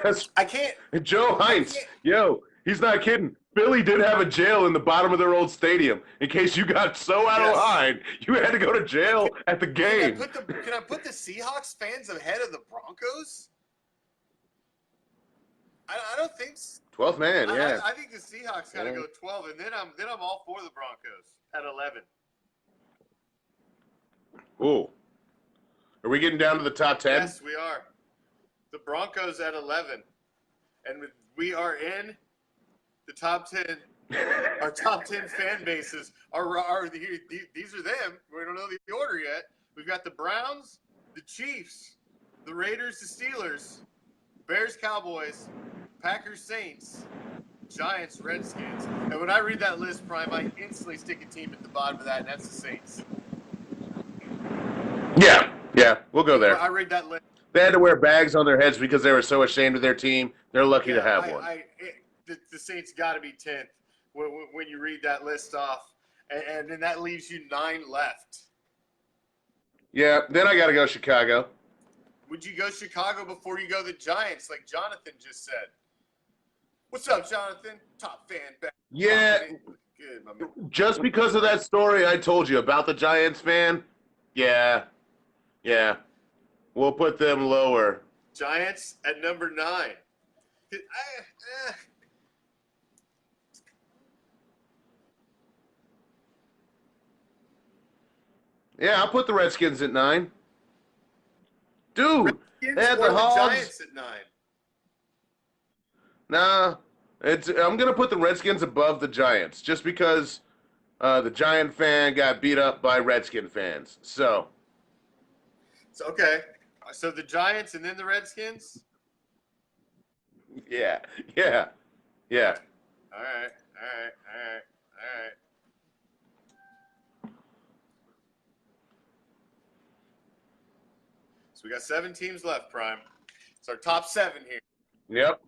That's I can't. Joe Heinz. Yo, he's not kidding. Philly did have a jail in the bottom of their old stadium. In case you got so out of line, you had to go to jail at the game. Can I put the Seahawks fans ahead of the Broncos? I don't think so. 12th man, yeah. I think the Seahawks got to go 12, and then I'm all for the Broncos at 11. Ooh. Are we getting down to the top 10? Yes, we are. The Broncos at 11, and we are in the top 10. Our top 10 fan bases these are them. We don't know the order yet. We've got the Browns, the Chiefs, the Raiders, the Steelers, Bears, Cowboys, Packers, Saints, Giants, Redskins. And when I read that list, Prime, I instantly stick a team at the bottom of that, and that's the Saints. Yeah, we'll go there. I read that list. They had to wear bags on their heads because they were so ashamed of their team. They're lucky to have one. The Saints got to be 10th when you read that list off. And then that leaves you 9 left. Yeah, then I got to go Chicago. Would you go Chicago before you go the Giants, like Jonathan just said? What's up, Jonathan? Top fan back. Yeah. Good, my man. Just because of that story I told you about the Giants fan, yeah. We'll put them lower. Giants at number 9. Yeah, I'll put the Redskins at 9. Dude, Redskins they had or the Hogs. Giants at 9. Nah, I'm going to put the Redskins above the Giants just because the Giant fan got beat up by Redskin fans. So okay. So the Giants and then the Redskins? Yeah. All right. So we got 7 teams left, Prime. It's our top 7 here. Yep.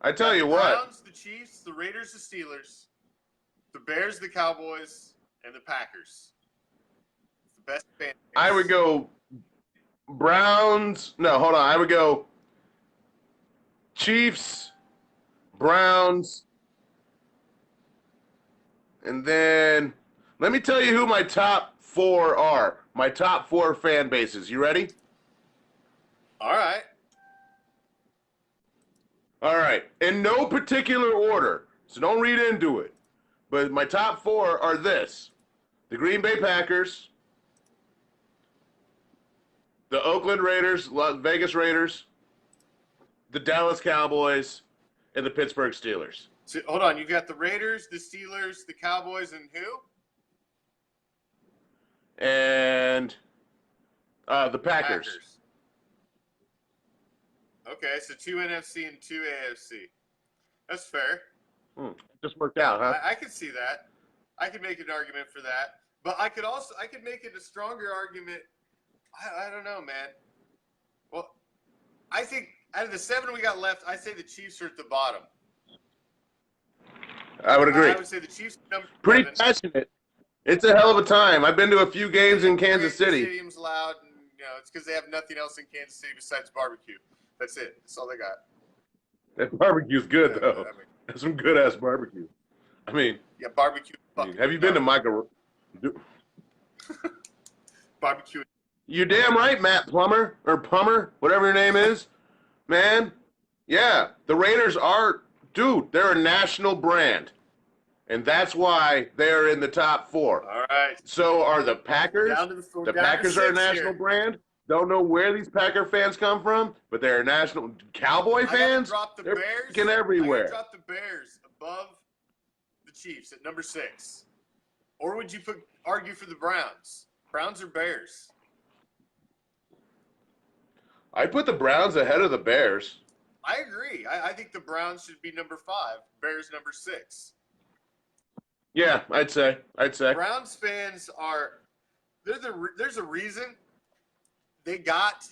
I tell you The what. Browns, the Chiefs, the Raiders, the Steelers, the Bears, the Cowboys, and the Packers. It's the best fan base. I would go Browns. No, hold on. I would go Chiefs, Browns, and then let me tell you who my top 4 are. My top 4 fan bases. You ready? All right. All right. In no particular order, so don't read into it. But my top 4 are this: the Green Bay Packers, the Oakland Raiders, Las Vegas Raiders, the Dallas Cowboys, and the Pittsburgh Steelers. So, hold on. You've got the Raiders, the Steelers, the Cowboys, and who? And the Packers. Okay, so 2 NFC and 2 AFC. That's fair. Just worked out, huh? I could see that. I could make an argument for that. But I could make it a stronger argument. I don't know, man. Well, I think out of the 7 we got left, I say the Chiefs are at the bottom. I would agree. I would say the Chiefs are number Pretty 7. passionate. It's a hell of a time. I've been to a few games in Kansas City. The stadium's loud, and it's because they have nothing else in Kansas City besides barbecue. That's it. That's all they got. That barbecue's good, though. I mean, That's some good-ass barbecue. I mean, yeah, barbecue. have you been to Michael? Barbecue. You're damn right, Matt Plummer, or Pummer, whatever your name is. Man, yeah, the Raiders are, dude, they're a national brand. And that's why they're in the top 4. All right. So are the Packers. The Packers are a national brand. Don't know where these Packer fans come from, but they're national. Cowboy fans, drop the they're Bears. freaking everywhere. I drop the Bears above the Chiefs at number 6? Or would you argue for the Browns? Browns or Bears? I put the Browns ahead of the Bears. I agree. I think the Browns should be number 5, Bears number 6. Yeah, I'd say. Browns fans are there's a reason they got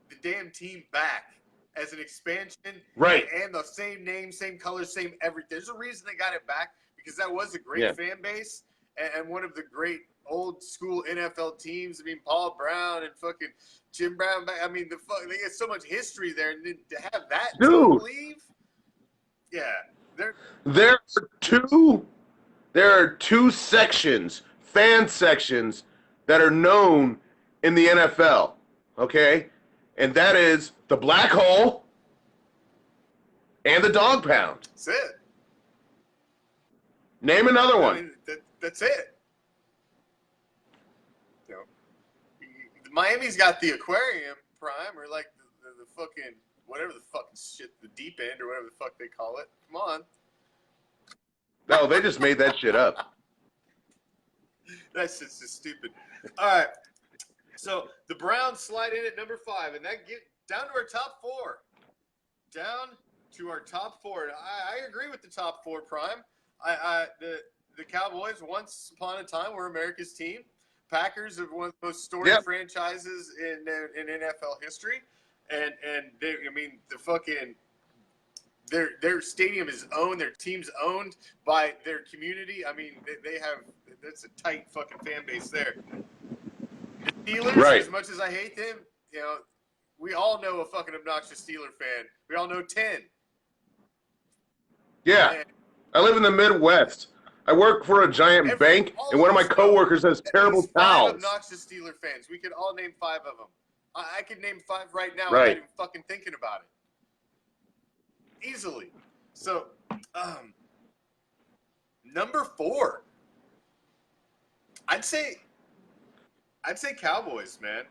the damn team back as an expansion. Right. And the same name, same color, same everything. There's a reason they got it back because that was a great fan base and one of the great old school NFL teams. I mean, Paul Brown and fucking Jim Brown. I mean, they get so much history there, and then to have that team leave, there are two sections, fan sections, that are known in the NFL. Okay, and that is the Black Hole and the Dog Pound. That's it. Name another one. I mean, that's it. You know, Miami's got the aquarium prime, or like the fucking whatever the fucking shit, the deep end, or whatever the fuck they call it. Come on. No, they just made that shit up. That's just stupid. All right. So the Browns slide in at number 5, and that get down to our top 4. Down to our top 4. I agree with the top 4 prime. The Cowboys, once upon a time, were America's team. Packers are one of the most storied franchises in NFL history, and they, I mean, the fucking their stadium is owned, their team's owned by their community. I mean, they have that's a tight fucking fan base there. The Steelers, as much as I hate them, you know, we all know a fucking obnoxious Steeler fan. We all know 10. Yeah, and I live in the Midwest. I work for a giant bank, and one of my coworkers has terrible towels. 5 obnoxious Steeler fans. We could all name 5 of them. I could name 5 right now right. without even fucking thinking about it. Easily. So, number 4. I'd say Cowboys, man.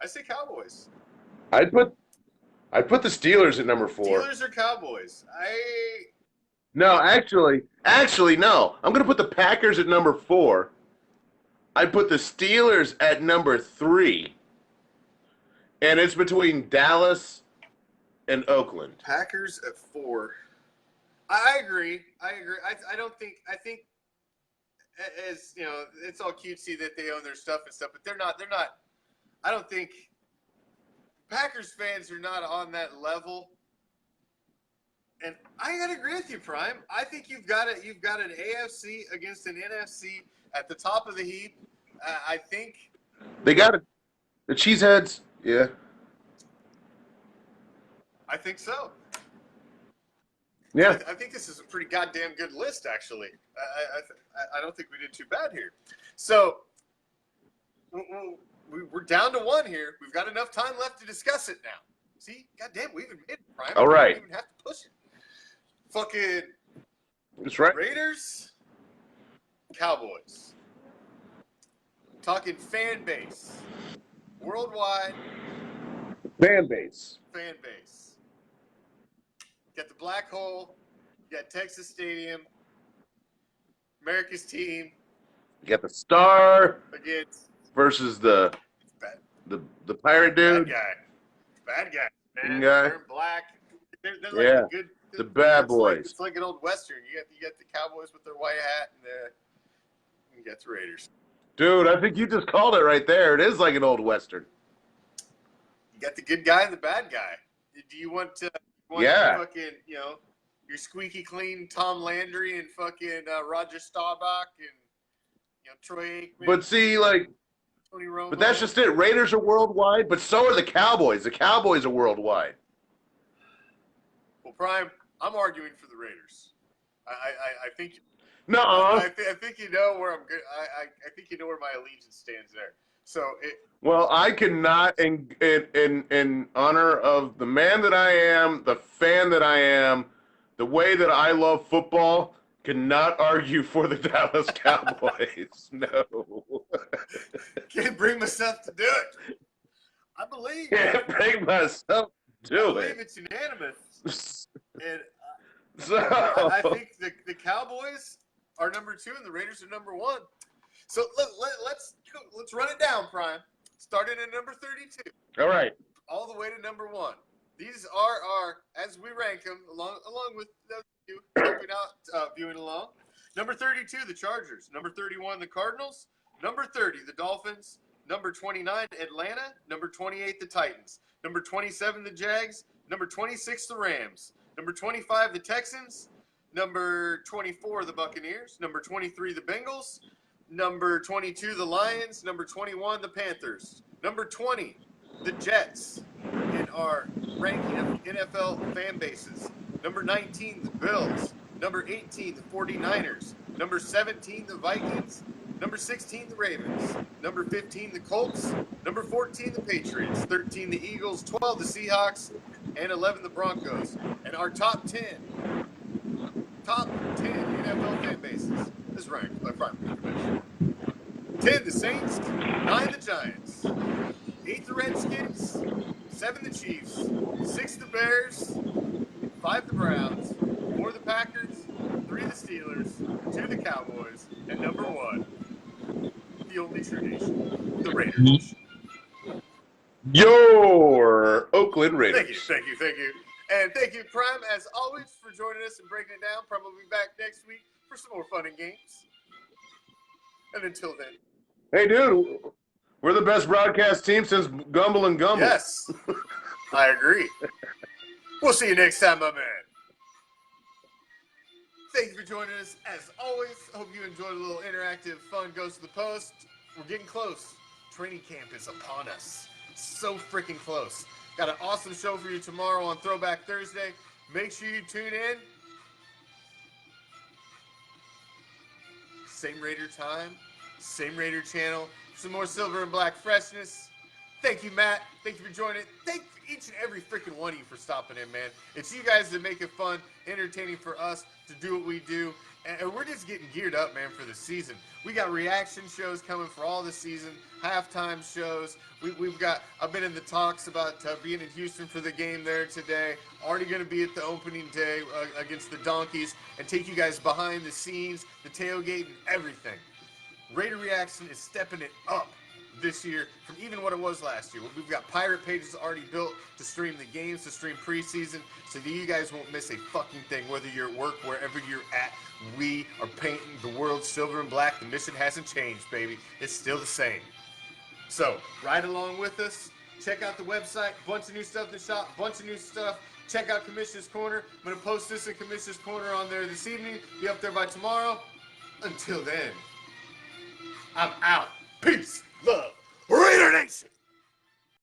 I'd say Cowboys. I'd put the Steelers at number 4. Steelers or Cowboys? No, actually, no. I'm going to put the Packers at number 4. I'd put the Steelers at number 3. And it's between Dallas and Oakland. Packers at 4. I agree. I think, as you know, it's all cutesy that they own their stuff and stuff, but they're not. I don't think Packers fans are not on that level. And I gotta agree with you, Prime. I think you've got an AFC against an NFC at the top of the heap. I think they got it. The Cheeseheads, yeah. I think so. Yeah, I think this is a pretty goddamn good list, actually. I don't think we did too bad here. So we're down to 1 here. We've got enough time left to discuss it now. See, goddamn, we even made it, Prime. All right. We don't even have to push it. Fucking that's right. Raiders, Cowboys. Talking fan base, worldwide fan base. Got the Black Hole, you got Texas Stadium, America's team. You got the Star against versus the pirate dude. Bad guy. Man. Guy. They're black. They're yeah. Like good, the bad boys. It's like an old Western. You got the Cowboys with their white hat, and you got the Raiders. Dude, I think you just called it right there. It is like an old Western. You got the good guy and the bad guy. Do you want to fucking, you know, your squeaky clean Tom Landry and fucking Roger Staubach and, you know, Troy Aikman? But see, like, Tony Romo. But that's just it. Raiders are worldwide, but so are the Cowboys. The Cowboys are worldwide. Well, Prime, I'm arguing for the Raiders. I think. No. I think you know where I'm good. I think you know where my allegiance stands there. So well, I cannot, in honor of the man that I am, the fan that I am, the way that I love football, cannot argue for the Dallas Cowboys. No. Can't bring myself to do it. I believe. Can't bring myself to I it. believe it's unanimous. And So I think the Cowboys are number 2 and the Raiders are number 1. So let's run it down, Prime. Starting at number 32. All right. All the way to number 1. These are our, as we rank them, along with those of you helping out, viewing along. Number 32, the Chargers. Number 31, the Cardinals. Number 30, the Dolphins. Number 29, Atlanta. Number 28, the Titans. Number 27, the Jags. Number 26, the Rams. Number 25, the Texans. Number 24, the Buccaneers. Number 23, the Bengals. Number 22, the Lions. Number 21, the Panthers. Number 20, the Jets in our ranking of NFL fan bases. Number 19, the Bills. Number 18, the 49ers. Number 17, the Vikings. Number 16, the Ravens. Number 15, the Colts. Number 14, the Patriots. 13, the Eagles. 12, the Seahawks. And 11, the Broncos. And our top 10 NFL fan bases. This is ranked by Prime Commish. 10, the Saints. 9, the Giants. 8, the Redskins. 7, the Chiefs. 6, the Bears. 5, the Browns. 4, the Packers. 3, the Steelers. 2, the Cowboys. And number 1, the only true nation, the Raiders Nation. Your Oakland Raiders. Thank you. And thank you, Prime, as always, for joining us and breaking it down. Prime will be back next week for some more fun and games. And until then. Hey, dude, we're the best broadcast team since Gumble and Gumble. Yes, I agree. We'll see you next time, my man. Thank you for joining us, as always. I hope you enjoyed a little interactive fun Goes to the Post. We're getting close. Training camp is upon us. So freaking close. Got an awesome show for you tomorrow on Throwback Thursday. Make sure you tune in. Same Raider time, same Raider channel. Some more silver and black freshness. Thank you, Matt. Thank you for joining. Thank each and every freaking one of you for stopping in, man. It's you guys that make it fun, entertaining for us to do what we do. And we're just getting geared up, man, for the season. We got reaction shows coming for all the season, halftime shows. I've been in the talks about being in Houston for the game there today. Already going to be at the opening day against the Donkeys and take you guys behind the scenes, the tailgate, and everything. Raider Reaction is stepping it up this year from even what it was last year. We've got pirate pages already built to stream the games, to stream preseason, so that you guys won't miss a fucking thing, whether you're at work, wherever you're at. We are painting the world silver and black. The mission hasn't changed, baby. It's still the same. So, ride along with us. Check out the website. Bunch of new stuff to shop. Bunch of new stuff. Check out Commish's Corner. I'm going to post this in Commish's Corner on there this evening. Be up there by tomorrow. Until then, I'm out. Peace. Love. Raider Nation.